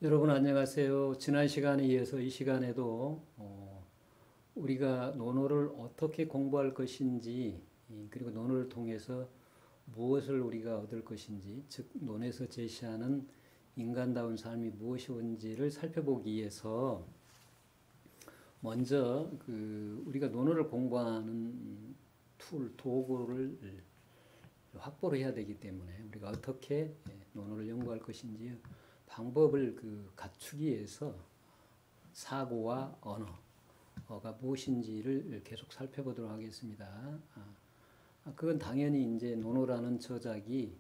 여러분 안녕하세요. 지난 시간에 이어서 이 시간에도 우리가 논어를 어떻게 공부할 것인지 그리고 논어를 통해서 무엇을 우리가 얻을 것인지 즉 논에서 제시하는 인간다운 삶이 무엇인지를 살펴보기 위해서 먼저 우리가 논어를 공부하는 도구를 확보를 해야 되기 때문에 우리가 어떻게 논어를 연구할 것인지 방법을 갖추기 위해서 사고와 언어가 무엇인지를 계속 살펴보도록 하겠습니다. 그건 당연히 이제 논어라는 저작이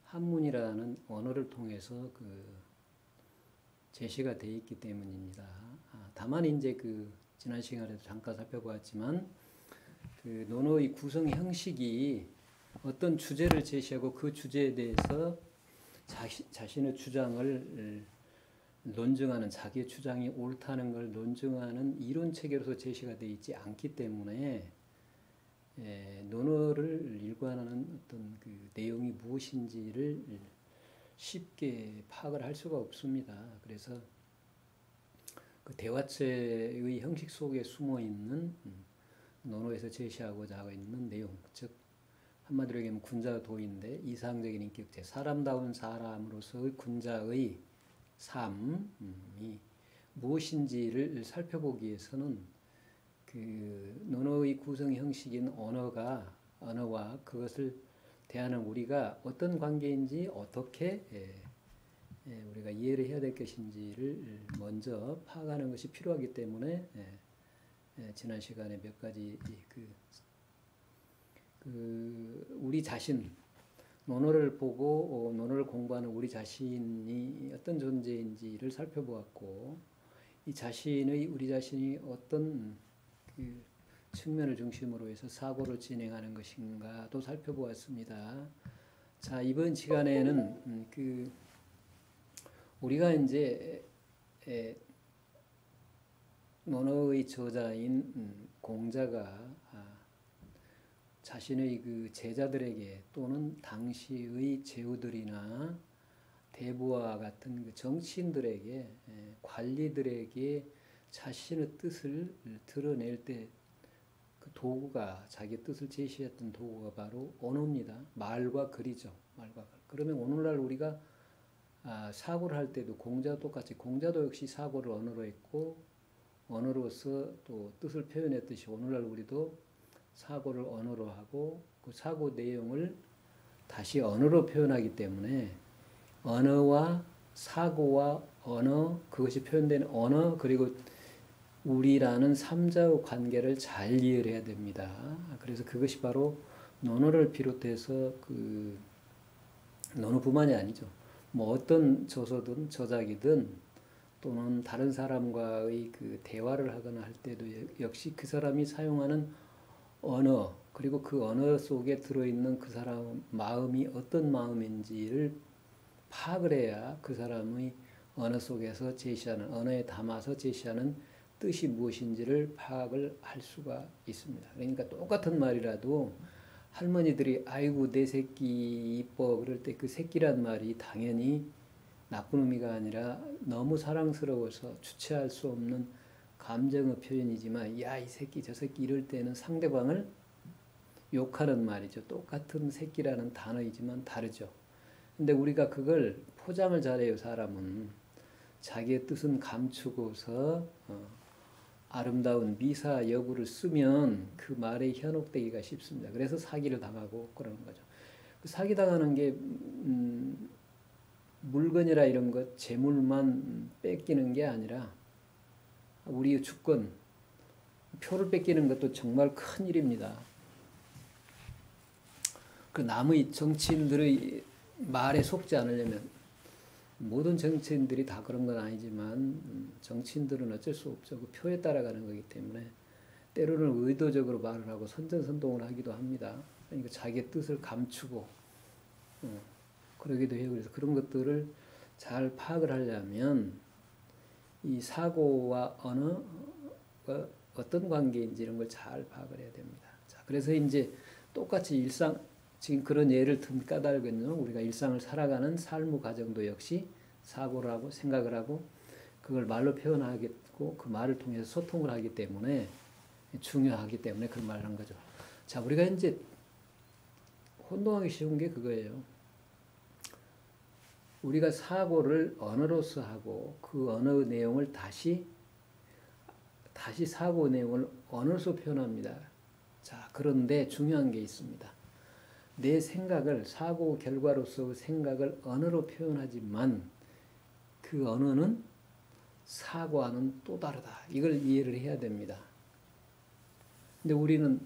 한문이라는 언어를 통해서 제시가 되어 있기 때문입니다. 다만 이제 지난 시간에도 잠깐 살펴보았지만 논어의 구성 형식이 어떤 주제를 제시하고 그 주제에 대해서 자신의 주장을 논증하는, 자기의 주장이 옳다는 걸 논증하는 이론 체계로서 제시가 되어 있지 않기 때문에 논어를 일관하는 어떤 내용이 무엇인지를 쉽게 파악을 할 수가 없습니다. 그래서 대화체의 형식 속에 숨어 있는 논어에서 제시하고자 하고 있는 내용, 즉 한마디로 얘기하면 군자도인데 이상적인 인격체, 사람다운 사람으로서의 군자의 삶이 무엇인지를 살펴보기 위해서는 논어의 구성 형식인 언어와 그것을 대하는 우리가 어떤 관계인지 어떻게 우리가 이해를 해야 될 것인지를 먼저 파악하는 것이 필요하기 때문에 지난 시간에 몇 가지 우리 자신, 논어를 보고 논어를 공부하는 우리 자신이 어떤 존재인지를 살펴보았고, 우리 자신이 어떤 측면을 중심으로 해서 사고를 진행하는 것인가도 살펴보았습니다. 자, 이번 시간에는 우리가 이제 논어의 저자인 공자가 자신의 제자들에게 또는 당시의 제후들이나 대부와 같은 정치인들에게, 관리들에게 자신의 뜻을 드러낼 때 도구가, 자기 뜻을 제시했던 도구가 바로 언어입니다. 말과 글이죠. 말과 글. 그러면 오늘날 우리가 사고를 할 때도 공자와 똑같이, 공자도 역시 사고를 언어로 했고 언어로서 또 뜻을 표현했듯이 오늘날 우리도 사고를 언어로 하고 그 사고 내용을 다시 언어로 표현하기 때문에 언어와 사고와 언어, 그것이 표현된 언어, 그리고 우리라는 삼자의 관계를 잘 이해를 해야 됩니다. 그래서 그것이 바로 논어를 비롯해서 논어뿐만이 아니죠. 뭐 어떤 저서든 저작이든 또는 다른 사람과의 대화를 하거나 할 때도 역시 그 사람이 사용하는 언어, 그리고 그 언어 속에 들어있는 그 사람 마음이 어떤 마음인지를 파악을 해야 그 사람의 언어 속에서 제시하는, 언어에 담아서 제시하는 뜻이 무엇인지를 파악을 할 수가 있습니다. 그러니까 똑같은 말이라도 할머니들이 아이고 내 새끼 이뻐 그럴 때 그 새끼란 말이 당연히 나쁜 의미가 아니라 너무 사랑스러워서 주체할 수 없는 감정의 표현이지만 야 이 새끼 저 새끼 이럴 때는 상대방을 욕하는 말이죠. 똑같은 새끼라는 단어이지만 다르죠. 근데 우리가 그걸 포장을 잘해요. 사람은 자기의 뜻은 감추고서 아름다운 미사 여구를 쓰면 그 말에 현혹되기가 쉽습니다. 그래서 사기를 당하고 그러는 거죠. 사기당하는 게 물건이라 이런 것, 재물만 뺏기는 게 아니라 우리의 주권, 표를 뺏기는 것도 정말 큰 일입니다. 남의 정치인들의 말에 속지 않으려면, 모든 정치인들이 다 그런 건 아니지만 정치인들은 어쩔 수 없죠. 그 표에 따라가는 거기 때문에 때로는 의도적으로 말을 하고 선전선동을 하기도 합니다. 그러니까 자기의 뜻을 감추고 그러기도 해요. 그래서 그런 것들을 잘 파악을 하려면 이 사고와 언어가 어떤 관계인지 이런 걸 잘 파악을 해야 됩니다. 자, 그래서 이제 똑같이 지금 그런 예를 든 까닭은요, 우리가 일상을 살아가는 삶의 과정도 역시 사고를 하고 생각을 하고 그걸 말로 표현하겠고 그 말을 통해서 소통을 하기 때문에 중요하기 때문에 그런 말을 한 거죠. 자, 우리가 이제 혼동하기 쉬운 게 그거예요. 우리가 사고를 언어로서 하고 그 언어 내용을 다시 사고 내용을 언어로서 표현합니다. 자, 그런데 중요한 게 있습니다. 내 생각을 사고 결과로서 생각을 언어로 표현하지만 그 언어는 사고와는 또 다르다. 이걸 이해를 해야 됩니다. 근데 우리는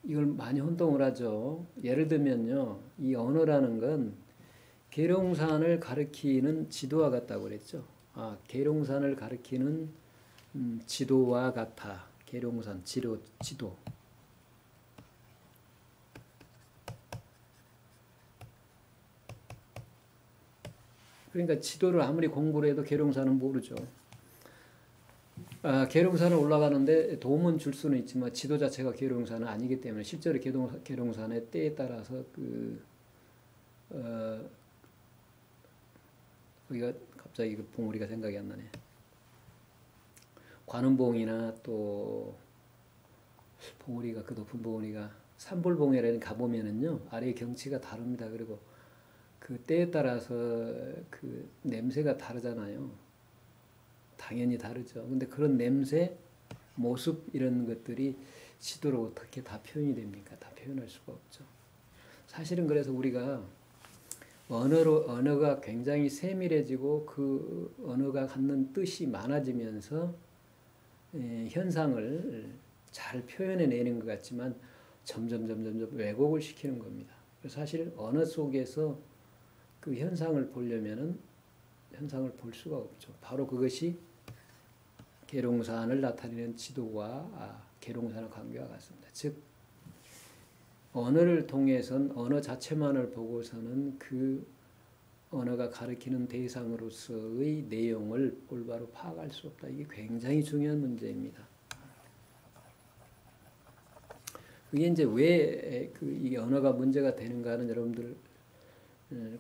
이걸 많이 혼동을 하죠. 예를 들면요. 이 언어라는 건 계룡산을 가리키는 지도와 같다고 그랬죠. 계룡산을 가리키는 지도와 같아. 계룡산 지도. 그러니까 지도를 아무리 공부를 해도 계룡산은 모르죠. 계룡산을 올라가는데 도움은 줄 수는 있지만 지도 자체가 계룡산은 아니기 때문에 실제로 계룡산의 때에 따라서 우리가 갑자기 그 봉우리가 생각이 안 나네. 관음봉이나 또 봉우리가 그 높은 봉우리가 산불봉이라는 가보면은요 아래 경치가 다릅니다. 그리고 그 때에 따라서 그 냄새가 다르잖아요. 당연히 다르죠. 근데 그런 냄새, 모습 이런 것들이 지도로 어떻게 다 표현이 됩니까? 다 표현할 수가 없죠. 사실은 그래서 우리가 언어가 굉장히 세밀해지고 그 언어가 갖는 뜻이 많아지면서 현상을 잘 표현해내는 것 같지만 점점 왜곡을 시키는 겁니다. 사실 언어 속에서 그 현상을 보려면은 현상을 볼 수가 없죠. 바로 그것이 계룡산을 나타내는 지도와 계룡산의 관계와 같습니다. 즉 언어를 통해서는 언어 자체만을 보고서는 그 언어가 가리키는 대상으로서의 내용을 올바로 파악할 수 없다. 이게 굉장히 중요한 문제입니다. 그게 이제 왜 이 언어가 문제가 되는가는 여러분들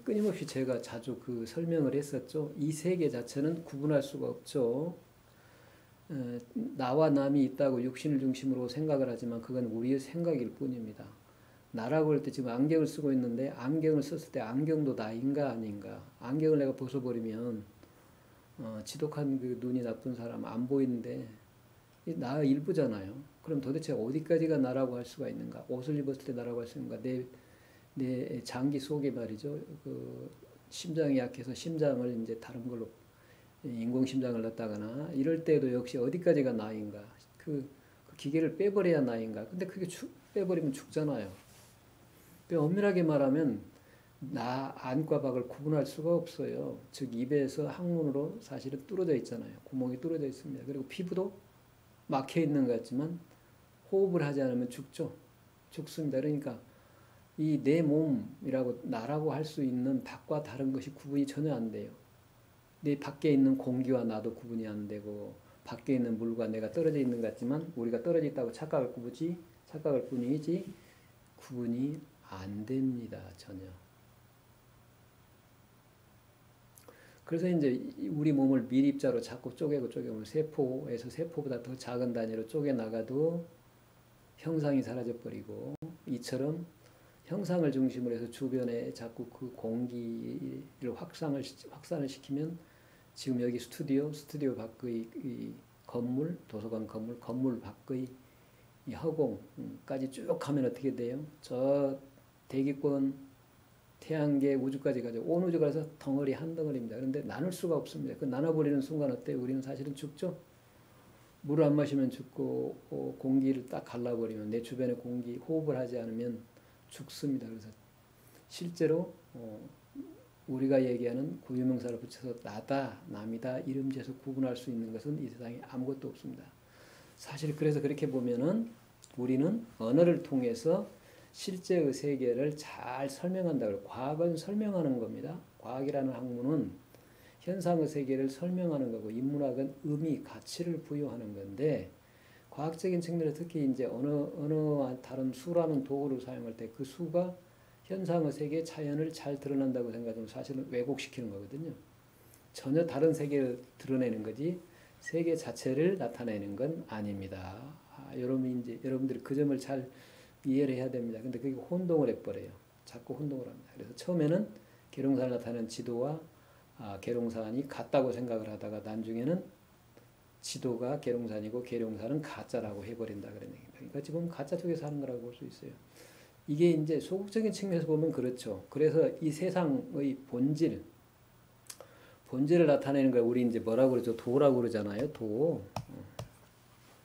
끊임없이 제가 자주 그 설명을 했었죠. 이 세계 자체는 구분할 수가 없죠. 나와 남이 있다고 육신을 중심으로 생각을 하지만 그건 우리의 생각일 뿐입니다. 나라고 할 때 지금 안경을 쓰고 있는데 안경을 썼을 때 안경도 나인가 아닌가. 안경을 내가 벗어버리면 지독한 그 눈이 나쁜 사람 안 보이는데 나 일부잖아요. 그럼 도대체 어디까지가 나라고 할 수가 있는가. 옷을 입었을 때 나라고 할 수 있는가. 내 장기 속에 말이죠. 그 심장이 약해서 심장을 이제 다른 걸로 인공심장을 넣었다거나 이럴 때도 역시 어디까지가 나인가. 그 기계를 빼버려야 나인가. 근데 그게 빼버리면 죽잖아요. 엄밀하게 말하면 나 안과 밖을 구분할 수가 없어요. 즉 입에서 항문으로 사실은 뚫어져 있잖아요. 구멍이 뚫어져 있습니다. 그리고 피부도 막혀 있는 것 같지만 호흡을 하지 않으면 죽습니다. 그러니까 이 내 몸이라고 나라고 할 수 있는 밖과 다른 것이 구분이 전혀 안 돼요. 내 밖에 있는 공기와 나도 구분이 안 되고 밖에 있는 물과 내가 떨어져 있는 것 같지만 우리가 떨어져 있다고 착각할 뿐이지 구분이 안 됩니다. 전혀. 그래서 이제 우리 몸을 밀입자로 자꾸 쪼개면 세포에서 세포보다 더 작은 단위로 쪼개나가도 형상이 사라져버리고 이처럼 형상을 중심으로 해서 주변에 자꾸 그 공기를 확산을 시키면 지금 여기 스튜디오 밖의 이 건물, 도서관 건물 밖의 이 허공까지 쭉 가면 어떻게 돼요? 저 대기권, 태양계, 우주까지 가죠. 온 우주가 가서 덩어리 한 덩어리입니다. 그런데 나눌 수가 없습니다. 그 나눠버리는 순간 어때요? 우리는 사실은 죽죠? 물을 안 마시면 죽고 공기를 딱 갈라버리면 내 주변의 공기 호흡을 하지 않으면 죽습니다. 그래서 실제로 우리가 얘기하는固유명사를 붙여서 나다, 남이다, 이름지어서 구분할 수 있는 것은 이 세상에 아무것도 없습니다. 사실 그래서 그렇게 보면은 우리는 언어를 통해서 실제의 세계를 잘 설명한다고. 과학은 설명하는 겁니다. 과학이라는 학문은 현상의 세계를 설명하는 거고 인문학은 의미, 가치를 부여하는 건데 과학적인 측면에서 특히 이제 언어와 다른 수라는 도구를 사용할 때 그 수가 현상의 세계의 차이를 잘 드러난다고 생각하면 사실은 왜곡시키는 거거든요. 전혀 다른 세계를 드러내는 거지 세계 자체를 나타내는 건 아닙니다. 여러분들이 그 점을 잘 이해를 해야 됩니다. 근데 그게 혼동을 해버려요. 자꾸 혼동을 합니다. 그래서 처음에는 계룡산을 나타내는 지도와 계룡산이 같다고 생각을 하다가 나중에는 지도가 계룡산이고 계룡산은 가짜라고 해버린다 그런 얘기입니다. 그러니까 어찌 보면 가짜 쪽에서 하는 거라고 볼 수 있어요. 이게 이제 소극적인 측면에서 보면 그렇죠. 그래서 이 세상의 본질을 나타내는 걸 우리 이제 뭐라고 그러죠? 도라고 그러잖아요. 도.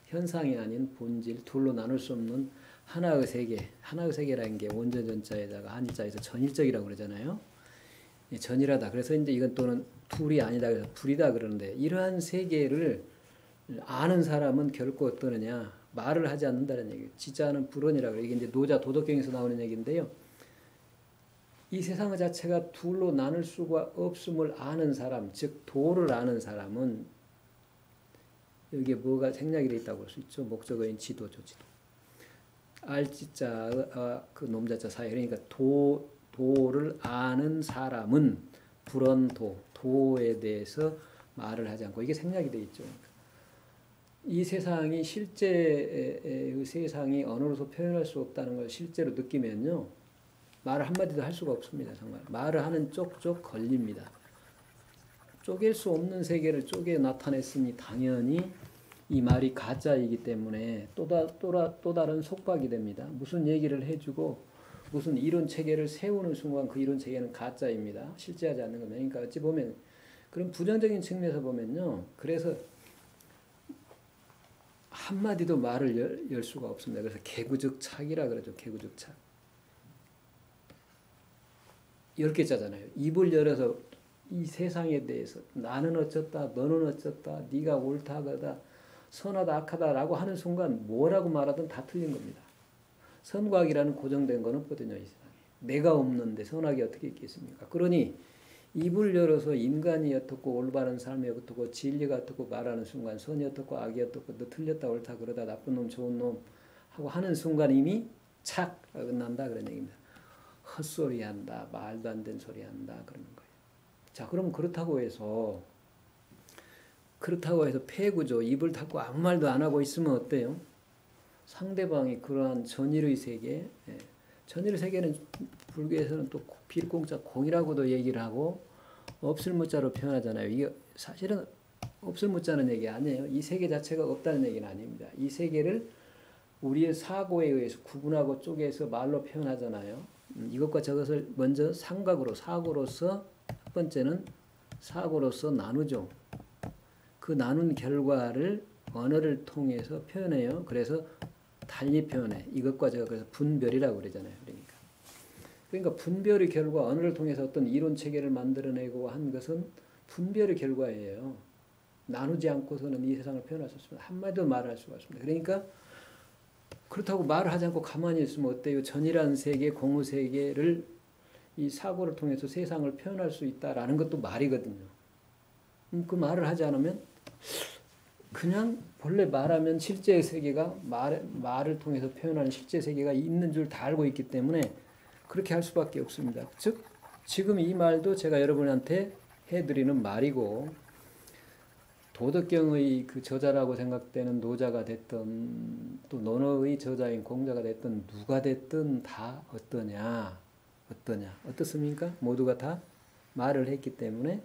현상이 아닌 본질, 둘로 나눌 수 없는 하나의 세계. 하나의 세계라는 게 원전전자에다가 한자에서 전일적이라고 그러잖아요. 전일하다. 그래서 이제 이건 또는 둘이 아니다. 그래서 불이다 그러는데 이러한 세계를 아는 사람은 결코 어떠느냐? 말을 하지 않는다는 얘기예요. 지자는 불언이라고 그래요. 이게 이제 노자 도덕경에서 나오는 얘기인데요. 이 세상 자체가 둘로 나눌 수가 없음을 아는 사람, 즉 도를 아는 사람은 여기에 뭐가 생략이 되어 있다고 볼 수 있죠. 목적어인 지도죠. 지도. 알지자 그 놈자자 사이. 그러니까 도를 아는 사람은 불언도, 도에 대해서 말을 하지 않고 이게 생략이 되어 있죠. 이 세상이 실제의 세상이 언어로서 표현할 수 없다는 걸 실제로 느끼면요. 말을 한마디도 할 수가 없습니다. 정말. 말을 하는 쪽쪽 걸립니다. 쪼갤 수 없는 세계를 쪼개 나타냈으니 당연히 이 말이 가짜이기 때문에 또 다른 속박이 됩니다. 무슨 얘기를 해주고 무슨 이론 체계를 세우는 순간 그 이론 체계는 가짜입니다. 실제하지 않는 겁니다. 그러니까 어찌 보면 그런 부정적인 측면에서 보면요. 그래서 한마디도 말을 열 수가 없습니다. 그래서 개구적 착이라 그러죠. 개구적 착. 10개짜잖아요. 입을 열어서 이 세상에 대해서 나는 어쩌다 너는 어쩌다 네가 옳다 하다 선하다 악하다라고 하는 순간 뭐라고 말하든 다 틀린 겁니다. 선과 악이라는 고정된 건 없거든요. 이 세상에. 내가 없는데 선악이 어떻게 있겠습니까? 그러니 입을 열어서 인간이 어떻고 올바른 삶이 어떻고 진리가 어떻고 말하는 순간 선이 어떻고 악이 어떻고 너 틀렸다 옳다 그러다 나쁜 놈 좋은 놈 하고 하는 순간 이미 착 끝난다 그런 얘기입니다. 헛소리 한다 말도 안 되는 소리 한다 그러는 거예요. 자 그럼 그렇다고 해서 폐구죠. 입을 닫고 아무 말도 안 하고 있으면 어때요? 상대방이 그러한 전일의 세계, 전일의 세계는 불교에서는 또 빌공자 공이라고도 얘기를 하고 없을 무자로 표현하잖아요. 이게 사실은 없을 무자는 얘기 아니에요. 이 세계 자체가 없다는 얘기는 아닙니다. 이 세계를 우리의 사고에 의해서 구분하고 쪼개서 말로 표현하잖아요. 이것과 저것을 먼저 사고로서 첫 번째는 사고로서 나누죠. 그 나눈 결과를 언어를 통해서 표현해요. 그래서 달리 표현해. 이것과 저것 그래서 분별이라고 그러잖아요. 그러니까 분별의 결과 언어를 통해서 어떤 이론 체계를 만들어내고 한 것은 분별의 결과예요. 나누지 않고서는 이 세상을 표현할 수 없습니다. 한마디도 말할 수가 없습니다. 그러니까 그렇다고 말을 하지 않고 가만히 있으면 어때요? 전이라는 세계, 공의 세계를 이 사고를 통해서 세상을 표현할 수 있다라는 것도 말이거든요. 그 말을 하지 않으면 그냥 본래 말하면 실제의 세계가 말을 통해서 표현하는 실제 세계가 있는 줄 다 알고 있기 때문에 그렇게 할 수밖에 없습니다. 즉 지금 이 말도 제가 여러분한테 해드리는 말이고 도덕경의 그 저자라고 생각되는 노자가 됐든 또 논어의 저자인 공자가 됐든 누가 됐든 다 어떻습니까? 모두가 다 말을 했기 때문에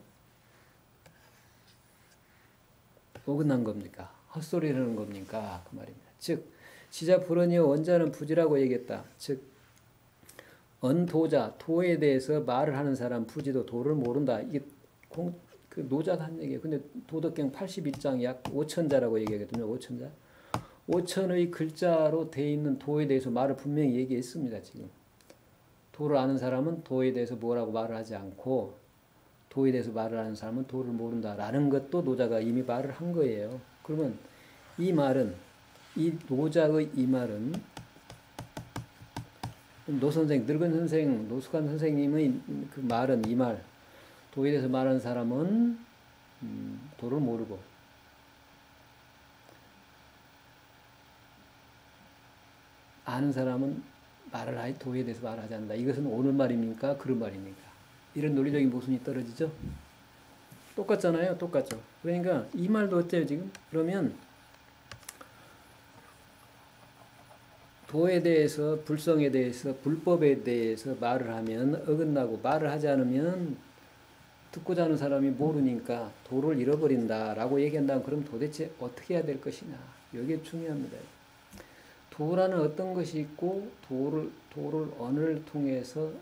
어긋난 겁니까? 헛소리를 하는 겁니까? 그 말입니다. 즉 지자 불언이요 원자는 부지라고 얘기했다. 즉 언도자 도에 대해서 말을 하는 사람 부지도 도를 모른다. 이게 그 노자가 한 얘기예요. 근데 도덕경 82장 약 5천자라고 얘기하거든요. 5천자. 5천의 글자로 되어 있는 도에 대해서 말을 분명히 얘기했습니다. 지금 도를 아는 사람은 도에 대해서 뭐라고 말을 하지 않고 도에 대해서 말을 하는 사람은 도를 모른다라는 것도 노자가 이미 말을 한 거예요. 그러면 이 말은 이 노자의 이 말은 늙은 선생, 노숙한 선생님의 그 말은 이 말, 도에 대해서 말하는 사람은 도를 모르고 아는 사람은 도에 대해서 말을 하지 않는다. 이것은 오늘 말입니까? 그런 말입니까? 이런 논리적인 모순이 떨어지죠? 똑같잖아요. 똑같죠. 그러니까 이 말도 어때요 지금? 그러면 도에 대해서, 불성에 대해서, 불법에 대해서 말을 하면 어긋나고, 말을 하지 않으면 듣고자 하는 사람이 모르니까 도를 잃어버린다라고 얘기한다면, 그럼 도대체 어떻게 해야 될 것이냐. 이게 중요합니다. 도라는 어떤 것이 있고, 도를 언어를 통해서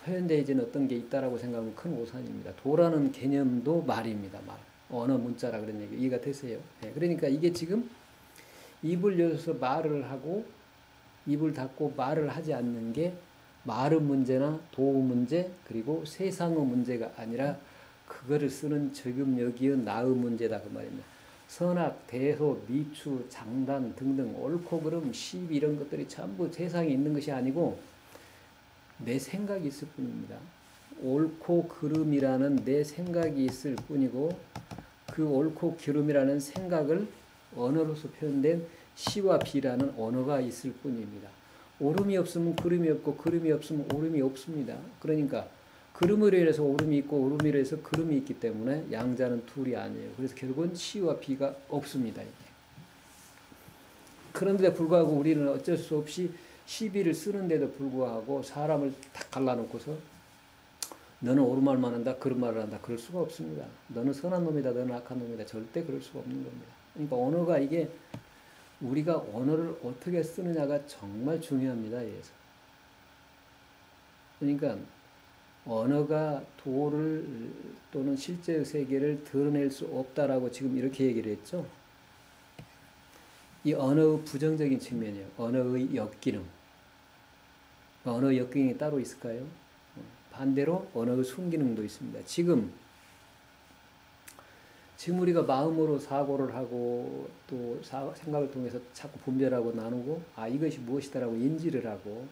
표현되어지는 어떤 게 있다라고 생각하면 큰 오산입니다. 도라는 개념도 말입니다. 말. 언어, 문자라 그런 얘기. 이해가 되세요? 네, 그러니까 이게 지금 입을 열어서 말을 하고, 입을 닫고 말을 하지 않는 게 말의 문제나 도의 문제, 그리고 세상의 문제가 아니라 그거를 쓰는 지금 여기의 나의 문제다 그 말입니다. 선악, 대소, 미추, 장단 등등 옳고 그름, 시비 이런 것들이 전부 세상에 있는 것이 아니고 내 생각이 있을 뿐입니다. 옳고 그름이라는 내 생각이 있을 뿐이고, 그 옳고 그름이라는 생각을 언어로서 표현된 시와 비라는 언어가 있을 뿐입니다. 옳음이 없으면 그름이 없고, 그름이 없으면 옳음이 없습니다. 그러니까 그름으로 인해서 옳음이 있고, 옳음으로 인해서 그름이 있기 때문에 양자는 둘이 아니에요. 그래서 결국은 시와 비가 없습니다. 이게. 그런데 불구하고 우리는 어쩔 수 없이 시비를 쓰는데도 불구하고 사람을 딱 갈라놓고서 너는 옳은 말만 한다, 그런 말을 한다, 그럴 수가 없습니다. 너는 선한 놈이다, 너는 악한 놈이다, 절대 그럴 수가 없는 겁니다. 그러니까 언어가, 이게 우리가 언어를 어떻게 쓰느냐가 정말 중요합니다. 여기서. 그러니까 언어가 도를 또는 실제의 세계를 드러낼 수 없다라고 지금 이렇게 얘기를 했죠. 이 언어의 부정적인 측면이에요. 언어의 역기능. 언어의 역기능이 따로 있을까요? 반대로 언어의 순기능도 있습니다. 지금 우리가 마음으로 사고를 하고 또 생각을 통해서 자꾸 분별하고 나누고, 아, 이것이 무엇이다라고 인지를 하고,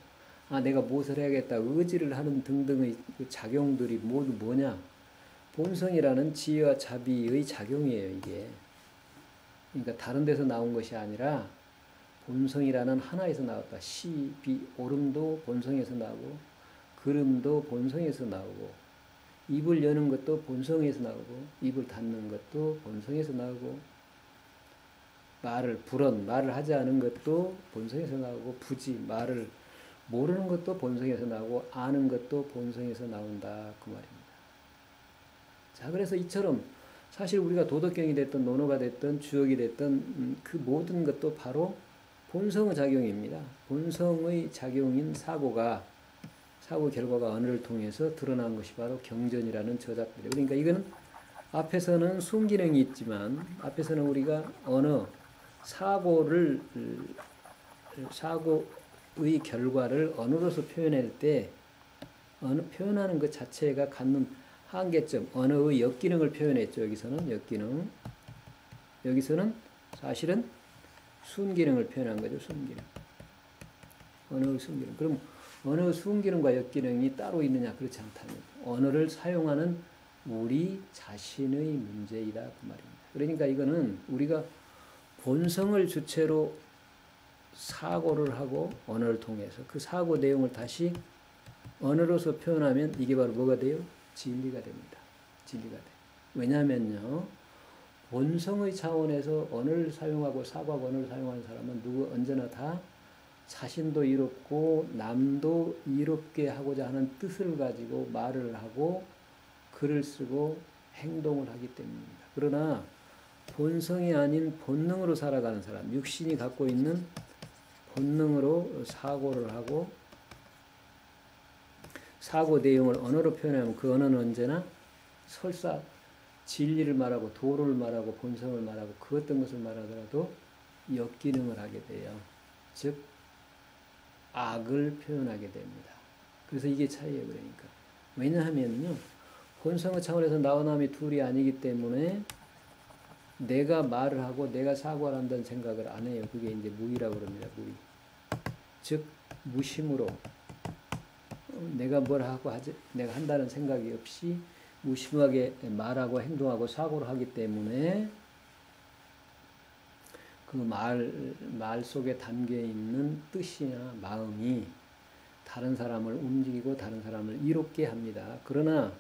아, 내가 무엇을 해야겠다 의지를 하는 등등의 그 작용들이 모두 뭐냐? 본성이라는 지혜와 자비의 작용이에요, 이게. 그러니까 다른 데서 나온 것이 아니라 본성이라는 하나에서 나왔다. 시, 비, 오름도 본성에서 나오고, 그름도 본성에서 나오고, 입을 여는 것도 본성에서 나오고, 입을 닫는 것도 본성에서 나오고, 말을 하지 않은 것도 본성에서 나오고, 부지, 말을 모르는 것도 본성에서 나오고, 아는 것도 본성에서 나온다 그 말입니다. 자, 그래서 이처럼 사실 우리가 도덕경이 됐든 논어가 됐든 주역이 됐든 그 모든 것도 바로 본성의 작용입니다. 본성의 작용인 사고 결과가 언어를 통해서 드러난 것이 바로 경전이라는 저작들이에요. 그러니까 이거는 앞에서는 순기능이 있지만, 앞에서는 우리가 언어, 사고의 결과를 언어로서 표현할 때, 표현하는 것 자체가 갖는 한계점, 언어의 역기능을 표현했죠. 여기서는 역기능. 여기서는 사실은 순기능을 표현한 거죠. 순기능. 언어의 순기능. 그럼 언어의 순기능과 역기능이 따로 있느냐? 그렇지 않다는 거죠. 언어를 사용하는 우리 자신의 문제이다 그 말입니다. 그러니까 이거는 우리가 본성을 주체로 사고를 하고 언어를 통해서 그 사고 내용을 다시 언어로서 표현하면 이게 바로 뭐가 돼요? 진리가 됩니다. 진리가 돼요. 왜냐하면요, 본성의 차원에서 언어를 사용하고 사고하고 언어를 사용하는 사람은 언제나 다 자신도 이롭고 남도 이롭게 하고자 하는 뜻을 가지고 말을 하고 글을 쓰고 행동을 하기 때문입니다. 그러나 본성이 아닌 본능으로 살아가는 사람, 육신이 갖고 있는 본능으로 사고를 하고 사고 내용을 언어로 표현하면 그 언어는 언제나 설사 진리를 말하고 도를 말하고 본성을 말하고 그 어떤 것을 말하더라도 역기능을 하게 돼요. 즉 악을 표현하게 됩니다. 그래서 이게 차이예요. 그러니까 왜냐하면요, 본성의 차원에서 나와 남이 둘이 아니기 때문에 내가 말을 하고 내가 사고를 한다는 생각을 안 해요. 그게 이제 무의라고 그럽니다. 무의. 즉 무심으로 내가 뭘 하고 내가 한다는 생각이 없이 무심하게 말하고 행동하고 사고를 하기 때문에 그 말 속에 담겨 있는 뜻이나 마음이 다른 사람을 움직이고 다른 사람을 이롭게 합니다. 그러나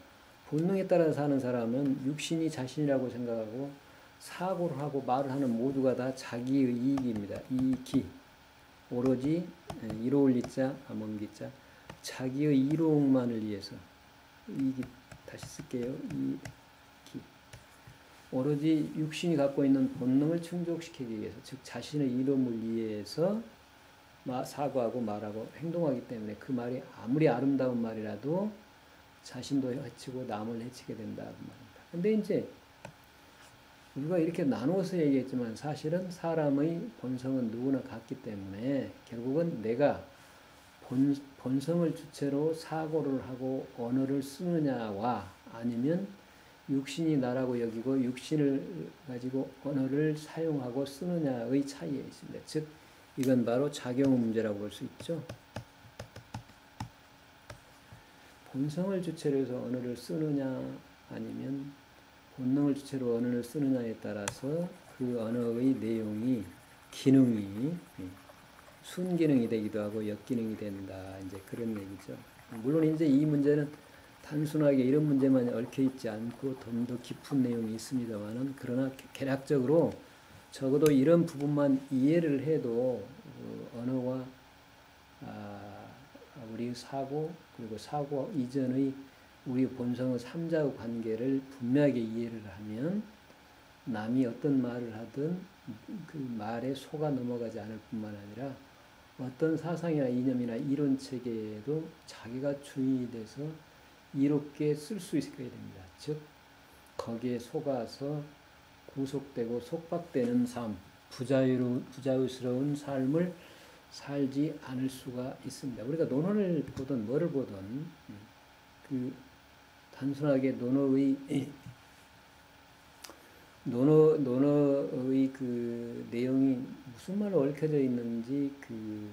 본능에 따라 사는 사람은 육신이 자신이라고 생각하고 사고를 하고 말을 하는 모두가 다 자기의 이익입니다. 이익이 오로지 이로울 이자 암음기자 자기의 이로움만을 위해서 이익이 다시 쓸게요. 이익이 오로지 육신이 갖고 있는 본능을 충족시키기 위해서 즉 자신의 이로움을 위해서 사고하고 말하고 행동하기 때문에 그 말이 아무리 아름다운 말이라도 자신도 해치고 남을 해치게 된다 그 말입니다. 근데 이제 우리가 이렇게 나누어서 얘기했지만 사실은 사람의 본성은 누구나 같기 때문에 결국은 내가 본성을 주체로 사고를 하고 언어를 쓰느냐와 아니면 육신이 나라고 여기고 육신을 가지고 언어를 사용하고 쓰느냐의 차이에 있습니다. 즉 이건 바로 작용 문제라고 볼 수 있죠. 본성을 주체로 해서 언어를 쓰느냐 아니면 본능을 주체로 언어를 쓰느냐에 따라서 그 언어의 내용이 기능이 순기능이 되기도 하고 역기능이 된다. 이제 그런 얘기죠. 물론 이제 이 문제는 단순하게 이런 문제만 얽혀 있지 않고 좀 더 깊은 내용이 있습니다만은 그러나 개략적으로 적어도 이런 부분만 이해를 해도 언어와 우리 사고 그리고 사고 이전의 우리 본성의 삼자의 관계를 분명하게 이해를 하면 남이 어떤 말을 하든 그 말에 속아 넘어가지 않을 뿐만 아니라 어떤 사상이나 이념이나 이론 체계에도 자기가 주인이 돼서 이롭게 쓸 수 있게 됩니다. 즉 거기에 속아서 구속되고 속박되는 삶, 부자유스러운 삶을 살지 않을 수가 있습니다. 우리가 논어를 보든 뭐를 보든 그 단순하게 논어의 그 내용이 무슨 말로 얽혀져 있는지 그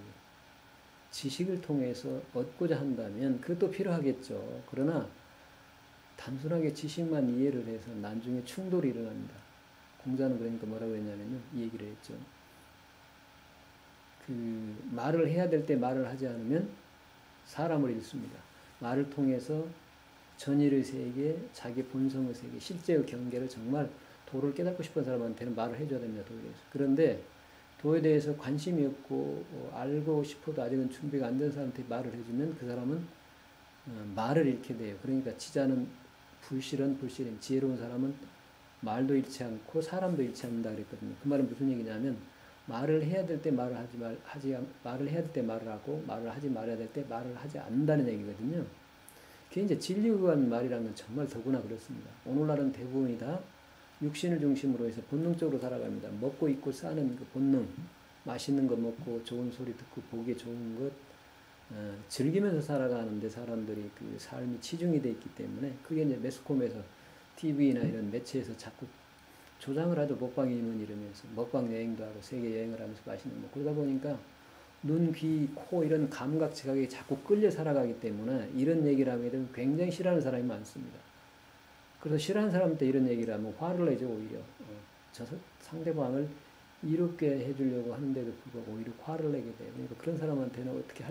지식을 통해서 얻고자 한다면 그것도 필요하겠죠. 그러나 단순하게 지식만 이해를 해서 나중에 충돌이 일어납니다. 공자는 그러니까 뭐라고 했냐면요. 이 얘기를 했죠. 그 말을 해야 될 때 말을 하지 않으면 사람을 잃습니다. 말을 통해서 전의의 세계, 자기 본성의 세계, 실제의 경계를 정말 도를 깨닫고 싶은 사람한테는 말을 해줘야 됩니다. 도에 대해서. 그런데 도에 대해서 관심이 없고 알고 싶어도 아직은 준비가 안 된 사람한테 말을 해주면 그 사람은 말을 잃게 돼요. 그러니까 지자는 불실은 지혜로운 사람은 말도 잃지 않고 사람도 잃지 않는다 그랬거든요. 그 말은 무슨 얘기냐면 말을 해야 될 때 말을 말을 해야 될 때 말을 하고 말을 하지 말아야 될 때 말을 하지 않는다는 얘기거든요. 그게 이제 진리에 관한 말이라는 건 정말 더구나 그렇습니다. 오늘날은 대부분이 다 육신을 중심으로 해서 본능적으로 살아갑니다. 먹고 입고 사는 그 본능, 맛있는 거 먹고 좋은 소리 듣고 보기 좋은 것 즐기면서 살아가는데 사람들이 그 삶이 치중이 돼 있기 때문에 그게 이제 매스컴에서 TV나 이런 매체에서 자꾸 조장을 하죠. 먹방이면 이러면서 먹방 여행도 하고 세계 여행을 하면서 맛있는 거 그러다 보니까 눈, 귀, 코 이런 감각 지각에 자꾸 끌려 살아가기 때문에 이런 얘기를 하게 되면 굉장히 싫어하는 사람이 많습니다. 그래서 싫어하는 사람한테 이런 얘기를 하면 화를 내죠. 오히려 저 상대방을 이롭게 해주려고 하는데도 불구하고 오히려 화를 내게 돼요. 그러니까 그런 사람한테는 어떻게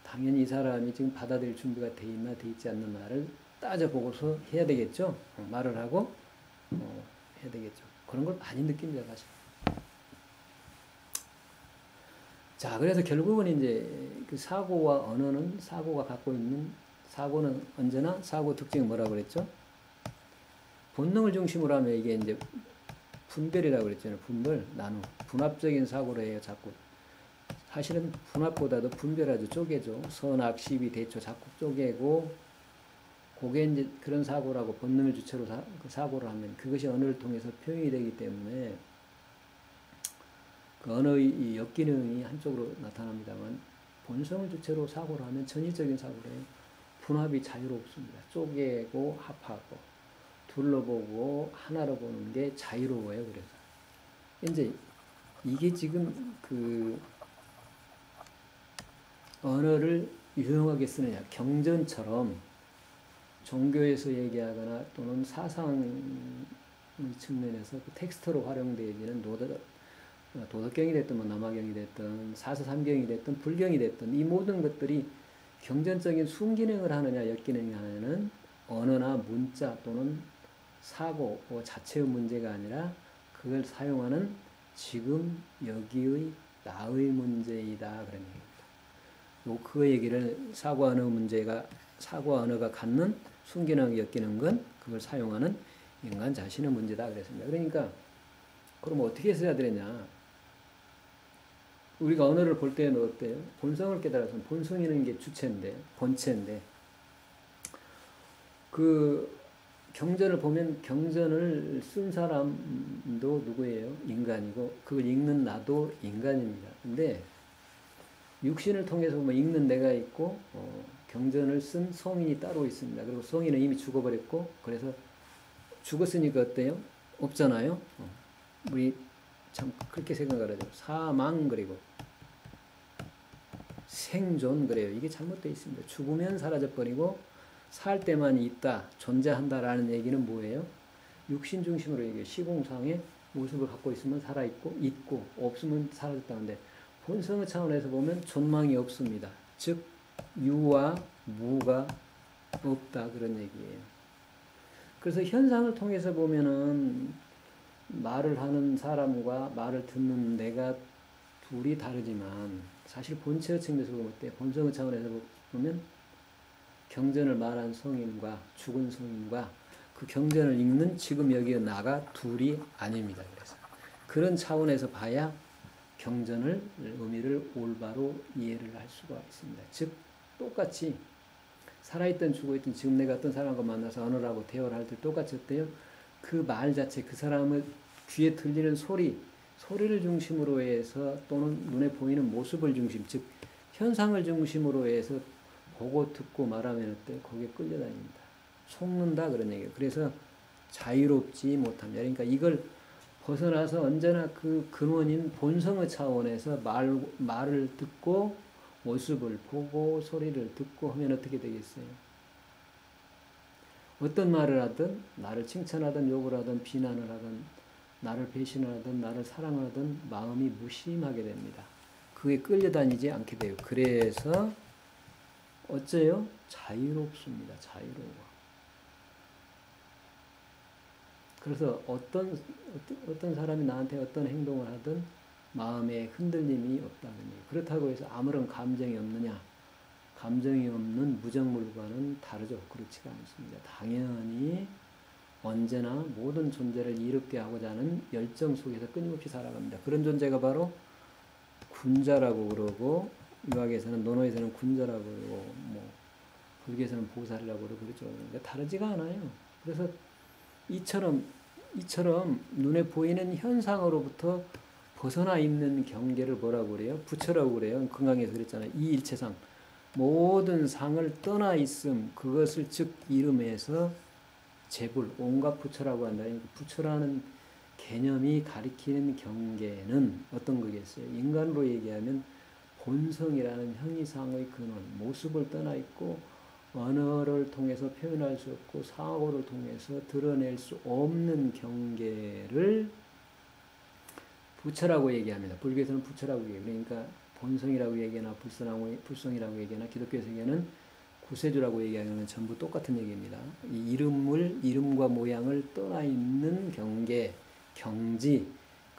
당연히 이 사람이 지금 받아들일 준비가 돼 있나 돼 있지 않느냐를 따져보고서 해야 되겠죠. 말을 하고 해야 되겠죠. 그런 걸 많이 느낍니다. 사실. 자, 그래서 결국은 이제 그 사고와 언어는 사고가 갖고 있는 사고는 언제나 사고 특징이 뭐라고 그랬죠? 본능을 중심으로 하면 이게 이제 분별이라고 그랬잖아요. 나누. 분합적인 사고로 해요. 자꾸. 사실은 분합보다도 분별하죠. 쪼개죠. 선악, 시비, 대초 자꾸 쪼개고 그게 이제 그런 사고라고 본능을 주체로 사고를 하면 그것이 언어를 통해서 표현이 되기 때문에 그 언어의 역기능이 한쪽으로 나타납니다만 본성을 주체로 사고를 하면 전위적인 사고로 해요. 분합이 자유롭습니다. 쪼개고 합하고 둘러보고 하나로 보는 게 자유로워요. 그래서 이제 이게 지금 그 언어를 유용하게 쓰느냐 경전처럼 종교에서 얘기하거나 또는 사상 측면에서 그 텍스트로 활용되어지는 도덕경이 됐든 뭐 남화경이 됐든 사서삼경이 됐든 불경이 됐든 이 모든 것들이 경전적인 순기능을 하느냐 역기능을 하느냐는 언어나 문자 또는 사고 자체의 문제가 아니라 그걸 사용하는 지금 여기의 나의 문제이다 그런 얘기입니다. 그 얘기를 사고 언어가 갖는 순기능이 엮이는 건 그걸 사용하는 인간 자신의 문제다 그랬습니다. 그러니까 그럼 어떻게 써야 되느냐? 우리가 언어를 볼 때는 어때요? 본성을 깨달아서 본성이라는 게 주체인데 본체인데 그 경전을 보면 경전을 쓴 사람도 누구예요? 인간이고 그걸 읽는 나도 인간입니다. 근데 육신을 통해서 뭐 읽는 내가 있고 경전을 쓴 성인이 따로 있습니다. 그리고 성인은 이미 죽어버렸고 그래서 죽었으니까 어때요? 없잖아요. 우리 참 그렇게 생각을 하죠. 사망 그리고 생존 그래요. 이게 잘못되어 있습니다. 죽으면 사라져버리고 살 때만 있다, 존재한다라는 얘기는 뭐예요? 육신 중심으로 얘기해요. 시공상의 모습을 갖고 있으면 살아있고 있고 없으면 사라졌다는데 본성의 차원에서 보면 존망이 없습니다. 즉 유와 무가 없다 그런 얘기예요. 그래서 현상을 통해서 보면은 말을 하는 사람과 말을 듣는 내가 둘이 다르지만 사실 본체의 측면에서 보면 어때요? 본성의 차원에서 보면 경전을 말한 성인과 죽은 성인과 그 경전을 읽는 지금 여기에 나가 둘이 아닙니다. 그래서 그런 차원에서 봐야 경전을 의미를 올바로 이해를 할 수가 있습니다. 즉 똑같이 살아있든 죽어있든 지금 내가 어떤 사람과 만나서 언어라고 대화를 할 때 똑같이 어때요? 그 말 자체 그 사람의 귀에 들리는 소리를 중심으로 해서 또는 눈에 보이는 모습을 중심 즉 현상을 중심으로 해서 보고 듣고 말하면 어때? 거기에 끌려다닙니다. 속는다 그런 얘기예요. 그래서 자유롭지 못합니다. 그러니까 이걸 벗어나서 언제나 그 근원인 본성의 차원에서 말을 듣고 모습을 보고 소리를 듣고 하면 어떻게 되겠어요? 어떤 말을 하든 나를 칭찬하든 욕을 하든 비난을 하든 나를 배신하든 나를 사랑하든 마음이 무심하게 됩니다. 그게 끌려다니지 않게 돼요. 그래서 어째요? 자유롭습니다. 자유로워. 그래서 어떤 사람이 나한테 어떤 행동을 하든 마음에 흔들림이 없다는 얘기예요. 그렇다고 해서 아무런 감정이 없느냐? 감정이 없는 무정물과는 다르죠. 그렇지가 않습니다. 당연히 언제나 모든 존재를 이롭게 하고자 하는 열정 속에서 끊임없이 살아갑니다. 그런 존재가 바로 군자라고 그러고 유학에서는 논어에서는 군자라고 그러고 뭐 불교에서는 보살이라고 그러고 그렇죠. 그러니까 다르지가 않아요. 그래서 이처럼 눈에 보이는 현상으로부터 벗어나 있는 경계를 뭐라고 그래요? 부처라고 그래요. 금강에서 그랬잖아요. 이 일체상 모든 상을 떠나 있음 그것을 즉 이름에서 재불 온갖 부처라고 한다. 부처라는 개념이 가리키는 경계는 어떤 거겠어요? 인간으로 얘기하면 본성이라는 형이상의 근원, 모습을 떠나 있고 언어를 통해서 표현할 수 없고 사고를 통해서 드러낼 수 없는 경계를 부처라고 얘기합니다. 불교에서는 부처라고 얘기해요. 그러니까 본성이라고 얘기하나 불성이라고 얘기하나 기독교에서 얘기하는 구세주라고 얘기하는 전부 똑같은 얘기입니다. 이 이름과 모양을 떠나 있는 경계, 경지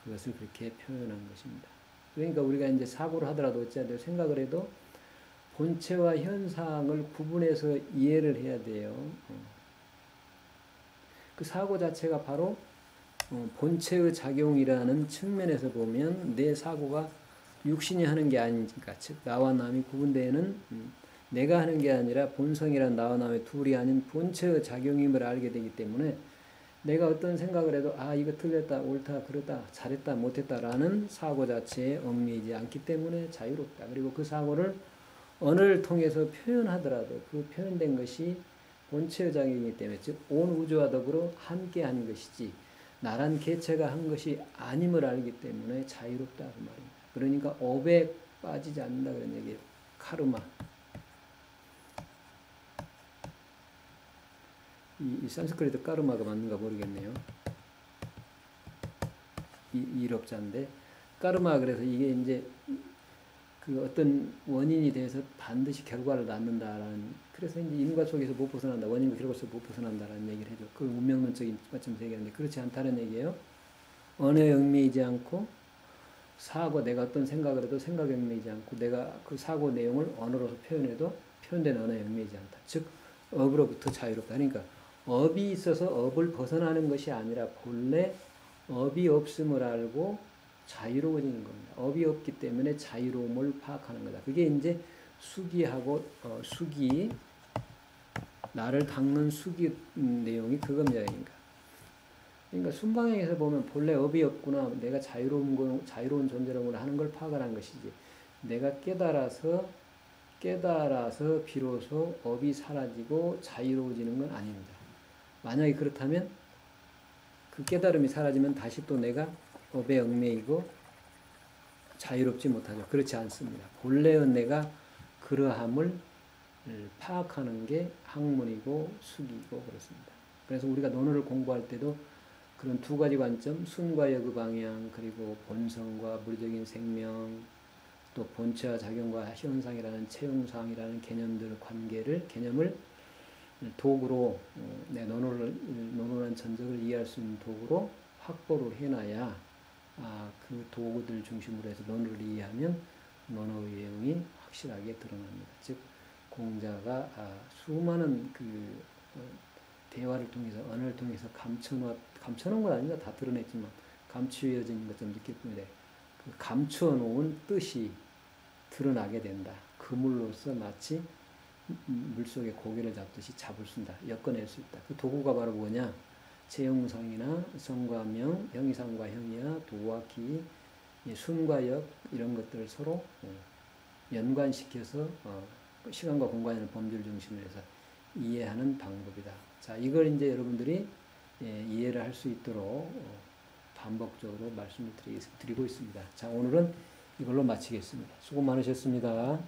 그것을 그렇게 표현한 것입니다. 그러니까 우리가 이제 사고를 하더라도 어찌하든 생각을 해도 본체와 현상을 구분해서 이해를 해야 돼요. 그 사고 자체가 바로 본체의 작용이라는 측면에서 보면 내 사고가 육신이 하는 게 아니니까 즉 나와 남이 구분되는 내가 하는 게 아니라 본성이란 나와 남의 둘이 아닌 본체의 작용임을 알게 되기 때문에 내가 어떤 생각을 해도 아 이거 틀렸다 옳다 그러다 잘했다 못했다라는 사고 자체에 얽매이지 않기 때문에 자유롭다. 그리고 그 사고를 언어를 통해서 표현하더라도 그 표현된 것이 본체의 작용이기 때문에 즉 온 우주와 더불어 함께한 것이지 나란 개체가 한 것이 아님을 알기 때문에 자유롭다 그 말입니다. 그러니까 업에 빠지지 않는다 그런 얘기예요. 카르마. 이 산스크리트 까르마가 맞는가 모르겠네요. 일업자인데 까르마 그래서 이게 이제 그 어떤 원인이 돼서 반드시 결과를 낳는다라는 그래서 이제 인과 속에서 못 벗어난다. 원인과 결과에서 못 벗어난다라는 얘기를 해줘. 그 운명론적인 관점에서 얘기하는데 그렇지 않다는 얘기예요. 언어에 얽매이지 않고 사고 내가 어떤 생각을 해도 생각에 얽매이지 않고 내가 그 사고 내용을 언어로서 표현해도 표현된 언어에 얽매이지 않다. 즉 업으로부터 자유롭다. 그러니까 업이 있어서 업을 벗어나는 것이 아니라 본래 업이 없음을 알고 자유로워지는 겁니다. 업이 없기 때문에 자유로움을 파악하는 거다. 그게 이제 수기하고 수기 나를 닦는 수기 내용이 그겁니다. 그러니까 순방향에서 보면 본래 업이 없구나. 내가 자유로운 존재라고 하는 걸 파악을 한 것이지. 내가 깨달아서 비로소 업이 사라지고 자유로워지는 건 아닙니다. 만약에 그렇다면 그 깨달음이 사라지면 다시 또 내가 업에 얽매이고 자유롭지 못하죠. 그렇지 않습니다. 본래의 내가 그러함을 파악하는 게 학문이고 수기이고 그렇습니다. 그래서 우리가 논어를 공부할 때도 그런 두 가지 관점, 순과 역의 방향, 그리고 본성과 물리적인 생명, 또 본체와 작용과 현상이라는 체용상이라는 개념을 도구로 내 논어란 전적을 이해할 수 있는 도구로 확보를 해놔야 그 도구들 중심으로 해서 논어를 이해하면 논어의 내용이 확실하게 드러납니다. 즉 공자가 수많은 대화를 통해서 언어를 통해서 감춰놓은 건 아닙니다. 다 드러냈지만 감추어진 것처럼 느낄 뿐인데 그 감추어놓은 뜻이 드러나게 된다. 그물로서 마치 물속에 고기를 잡듯이 잡을 수 있다. 엮어낼 수 있다. 그 도구가 바로 뭐냐? 체형상이나 성과 명, 형이상과 형이야, 도와 기, 순과 역 이런 것들을 서로 연관시켜서 시간과 공간의 범주를 중심으로 해서 이해하는 방법이다. 자, 이걸 이제 여러분들이 이해를 할 수 있도록 반복적으로 말씀을 드리고 있습니다. 자, 오늘은 이걸로 마치겠습니다. 수고 많으셨습니다.